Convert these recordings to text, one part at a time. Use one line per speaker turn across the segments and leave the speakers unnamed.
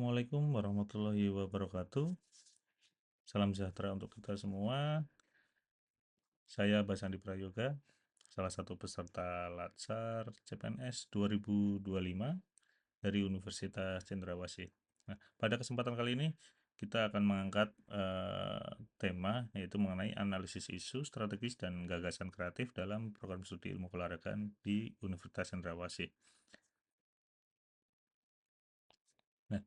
Assalamualaikum warahmatullahi wabarakatuh. Salam sejahtera untuk kita semua. Saya Basandi Prayoga, salah satu peserta Latsar CPNS 2025 dari Universitas Cendrawasih. Nah, pada kesempatan kali ini kita akan mengangkat tema yaitu mengenai analisis isu, strategis, dan gagasan kreatif dalam program studi ilmu keolahragaan di Universitas Cendrawasih. Nah,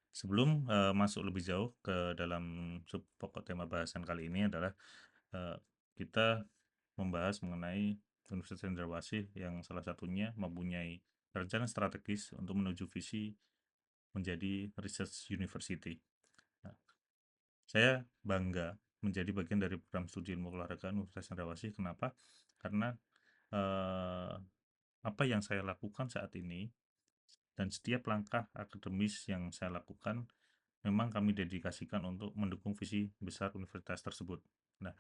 sebelum masuk lebih jauh ke dalam sub pokok tema bahasan kali ini adalah eh, kita membahas mengenai Universitas Cendrawasih yang salah satunya mempunyai rencana strategis untuk menuju visi menjadi research university. Nah, saya bangga menjadi bagian dari program studi ilmu keolahragaan Universitas Cendrawasih. Kenapa? Karena eh, apa yang saya lakukan saat ini dan setiap langkah akademis yang saya lakukan memang kami dedikasikan untuk mendukung visi besar universitas tersebut. Nah,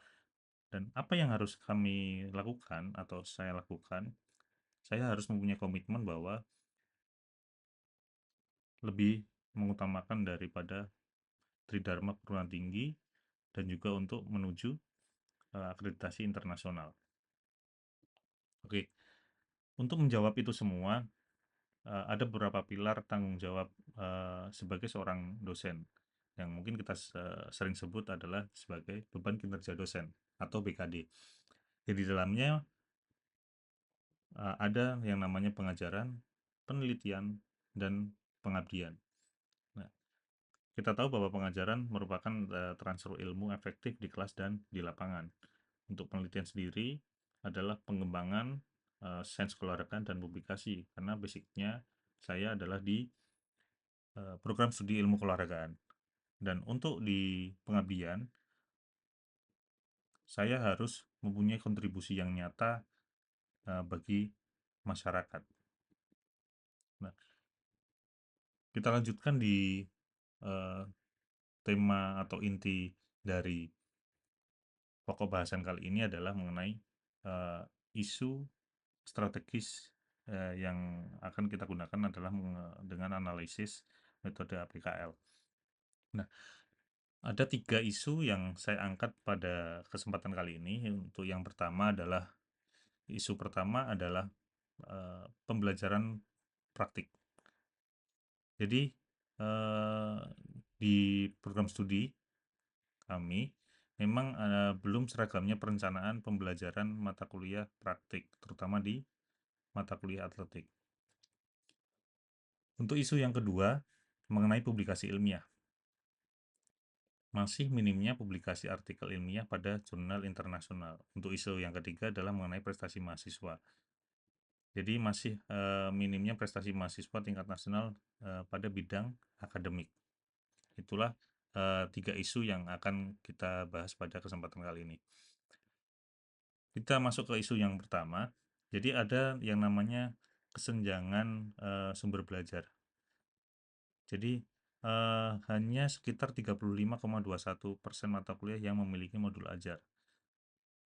dan apa yang harus kami lakukan atau saya lakukan, saya harus mempunyai komitmen bahwa lebih mengutamakan daripada Tridharma perguruan tinggi dan juga untuk menuju akreditasi internasional. Oke, untuk menjawab itu semua, ada beberapa pilar tanggung jawab sebagai seorang dosen yang mungkin kita sering sebut adalah sebagai beban kinerja dosen atau BKD. Jadi di dalamnya ada yang namanya pengajaran, penelitian, dan pengabdian. Nah, kita tahu bahwa pengajaran merupakan transfer ilmu efektif di kelas dan di lapangan. Untuk penelitian sendiri adalah pengembangan sains keolahragaan dan publikasi, karena basicnya saya adalah di program studi ilmu keolahragaan. Dan untuk di pengabdian, saya harus mempunyai kontribusi yang nyata bagi masyarakat. Nah, kita lanjutkan di uh, tema atau inti dari pokok bahasan kali ini adalah mengenai isu strategis yang akan kita gunakan adalah dengan analisis metode APKL. Nah, ada 3 isu yang saya angkat pada kesempatan kali ini. Untuk yang pertama adalah isu pertama adalah pembelajaran praktik. Jadi di program studi kami memang belum seragamnya perencanaan pembelajaran mata kuliah praktik, terutama di mata kuliah atletik. Untuk isu yang kedua, mengenai publikasi ilmiah. Masih minimnya publikasi artikel ilmiah pada jurnal internasional. Untuk isu yang ketiga adalah mengenai prestasi mahasiswa. Jadi masih minimnya prestasi mahasiswa tingkat nasional pada bidang akademik. Itulah 3 isu yang akan kita bahas pada kesempatan kali ini. Kita masuk ke isu yang pertama. Jadi ada yang namanya kesenjangan sumber belajar. Jadi hanya sekitar 35,21% mata kuliah yang memiliki modul ajar.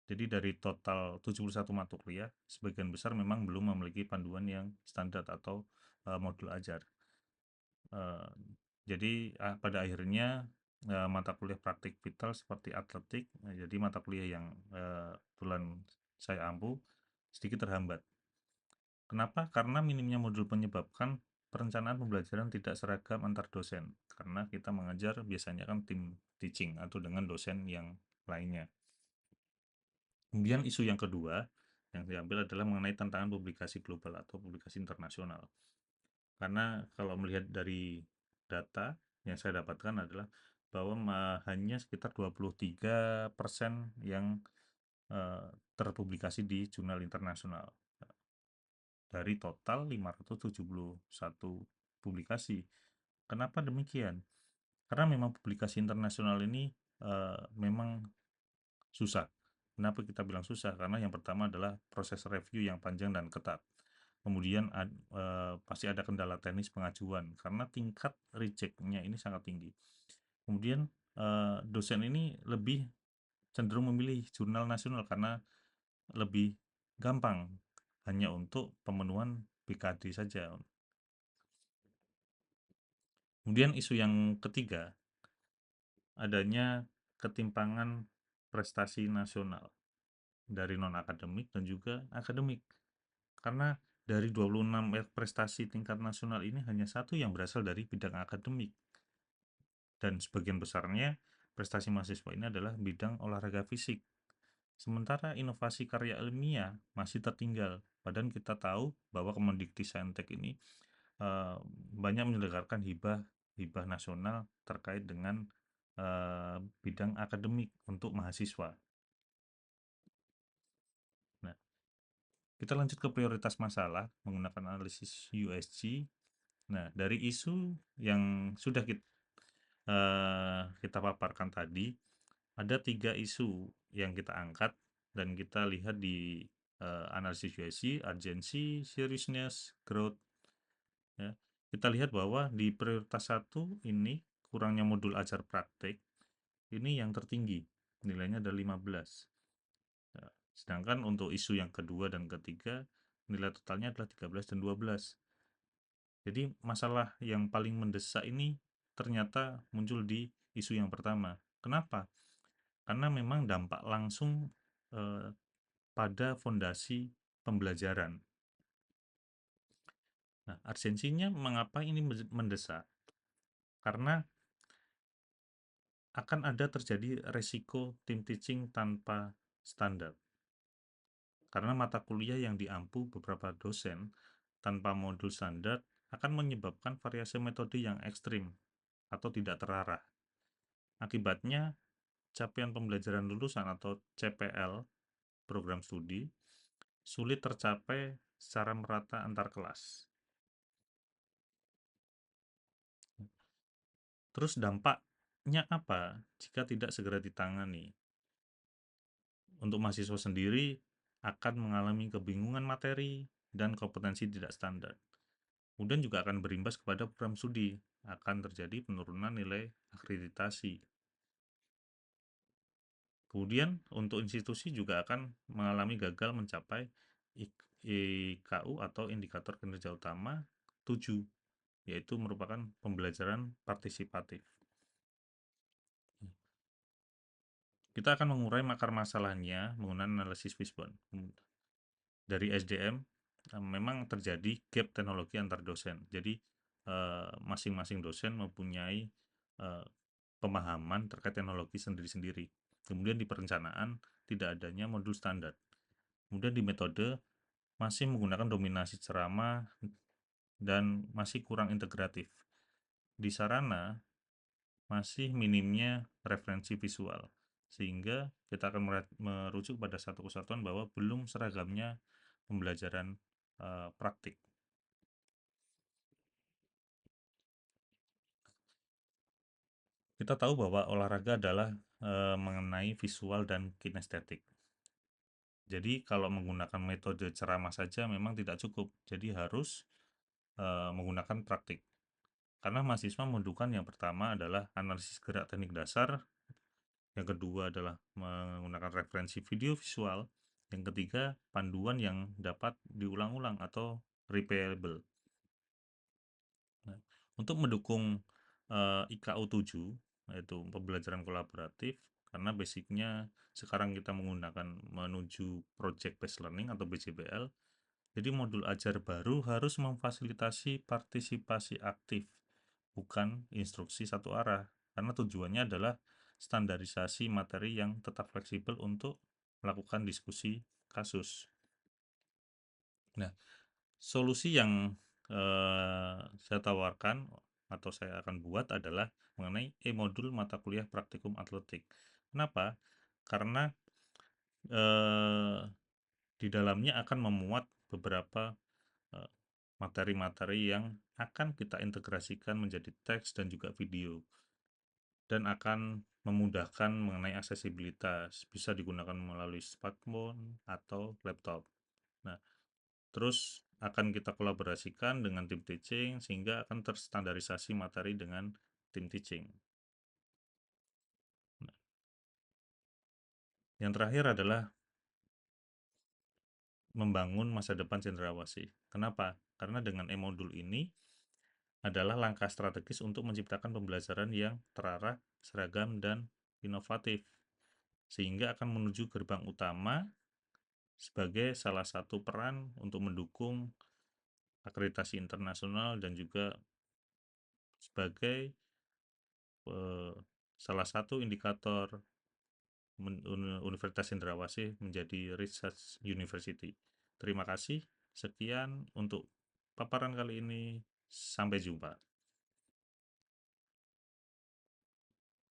Jadi dari total 71 mata kuliah, sebagian besar memang belum memiliki panduan yang standar atau modul ajar. Jadi pada akhirnya mata kuliah praktik vital seperti atletik, jadi mata kuliah yang kebetulan saya ampu sedikit terhambat. Kenapa? Karena minimnya modul menyebabkan perencanaan pembelajaran tidak seragam antar dosen, karena kita mengajar biasanya kan tim teaching atau dengan dosen yang lainnya. Kemudian isu yang kedua yang diambil adalah mengenai tantangan publikasi global atau publikasi internasional. Karena kalau melihat dari data yang saya dapatkan adalah bahwa hanya sekitar 23% yang terpublikasi di jurnal internasional dari total 571 publikasi. Kenapa demikian? Karena memang publikasi internasional ini memang susah. Kenapa kita bilang susah? Karena yang pertama adalah proses review yang panjang dan ketat. Kemudian pasti ada kendala teknis pengajuan karena tingkat reject-nya ini sangat tinggi. Kemudian dosen ini lebih cenderung memilih jurnal nasional karena lebih gampang hanya untuk pemenuhan BKD saja. Kemudian isu yang ketiga, adanya ketimpangan prestasi nasional dari non-akademik dan juga akademik. Karena dari 26 prestasi tingkat nasional ini hanya satu yang berasal dari bidang akademik. Dan sebagian besarnya prestasi mahasiswa ini adalah bidang olahraga fisik. Sementara inovasi karya ilmiah masih tertinggal. Padahal kita tahu bahwa Kemendikti ini banyak menyelenggarakan hibah nasional terkait dengan bidang akademik untuk mahasiswa. Nah, kita lanjut ke prioritas masalah menggunakan analisis USG. Nah, dari isu yang sudah kita paparkan tadi, ada 3 isu yang kita angkat dan kita lihat di analisis USG, urgency, seriousness, growth. Ya. Kita lihat bahwa di prioritas 1 ini kurangnya modul ajar praktek ini yang tertinggi, nilainya ada 15. Ya, sedangkan untuk isu yang kedua dan ketiga nilai totalnya adalah 13 dan 12. Jadi masalah yang paling mendesak ini ternyata muncul di isu yang pertama. Kenapa? Karena memang dampak langsung eh, pada fondasi pembelajaran. Nah, urgensinya mengapa ini mendesak? Karena akan ada terjadi resiko tim teaching tanpa standar. Karena mata kuliah yang diampu beberapa dosen tanpa modul standar akan menyebabkan variasi metode yang ekstrim atau tidak terarah. Akibatnya, capaian pembelajaran lulusan atau CPL, program studi, sulit tercapai secara merata antar kelas. Terus dampaknya apa jika tidak segera ditangani? Untuk mahasiswa sendiri akan mengalami kebingungan materi dan kompetensi tidak standar. Kemudian juga akan berimbas kepada program studi, akan terjadi penurunan nilai akreditasi. Kemudian untuk institusi juga akan mengalami gagal mencapai IKU atau indikator kinerja utama 7, yaitu merupakan pembelajaran partisipatif. Kita akan mengurai akar masalahnya menggunakan analisis Fishbone. Dari SDM, memang terjadi gap teknologi antar dosen. Jadi masing-masing dosen mempunyai pemahaman terkait teknologi sendiri-sendiri. Kemudian di perencanaan tidak adanya modul standar. Kemudian di metode masih menggunakan dominasi ceramah dan masih kurang integratif. Di sarana masih minimnya referensi visual, sehingga kita akan merujuk pada satu kesatuan bahwa belum seragamnya pembelajaran praktik. Kita tahu bahwa olahraga adalah mengenai visual dan kinestetik. Jadi kalau menggunakan metode ceramah saja memang tidak cukup. Jadi harus menggunakan praktik. Karena mahasiswa membutuhkan yang pertama adalah analisis gerak teknik dasar, yang kedua adalah menggunakan referensi video visual, yang ketiga panduan yang dapat diulang-ulang atau replayable. Nah, untuk mendukung IKU 7, yaitu pembelajaran kolaboratif, karena basicnya sekarang kita menggunakan menuju project based learning atau BJBL, jadi modul ajar baru harus memfasilitasi partisipasi aktif, bukan instruksi satu arah, karena tujuannya adalah standarisasi materi yang tetap fleksibel untuk melakukan diskusi kasus. Nah, solusi yang saya tawarkan atau saya akan buat adalah mengenai e-modul mata kuliah praktikum atletik. Kenapa? Karena di dalamnya akan memuat beberapa materi-materi yang akan kita integrasikan menjadi teks dan juga video, dan akan memudahkan mengenai aksesibilitas, bisa digunakan melalui smartphone atau laptop. Nah, terus akan kita kolaborasikan dengan tim teaching sehingga akan terstandarisasi materi dengan tim teaching. Nah, yang terakhir adalah membangun masa depan cendrawasih. Kenapa? Karena dengan e-modul ini adalah langkah strategis untuk menciptakan pembelajaran yang terarah, seragam, dan inovatif, sehingga akan menuju gerbang utama sebagai salah satu peran untuk mendukung akreditasi internasional dan juga sebagai eh, salah satu indikator Universitas Cendrawasih menjadi research university. Terima kasih. Sekian untuk paparan kali ini. Sampai jumpa.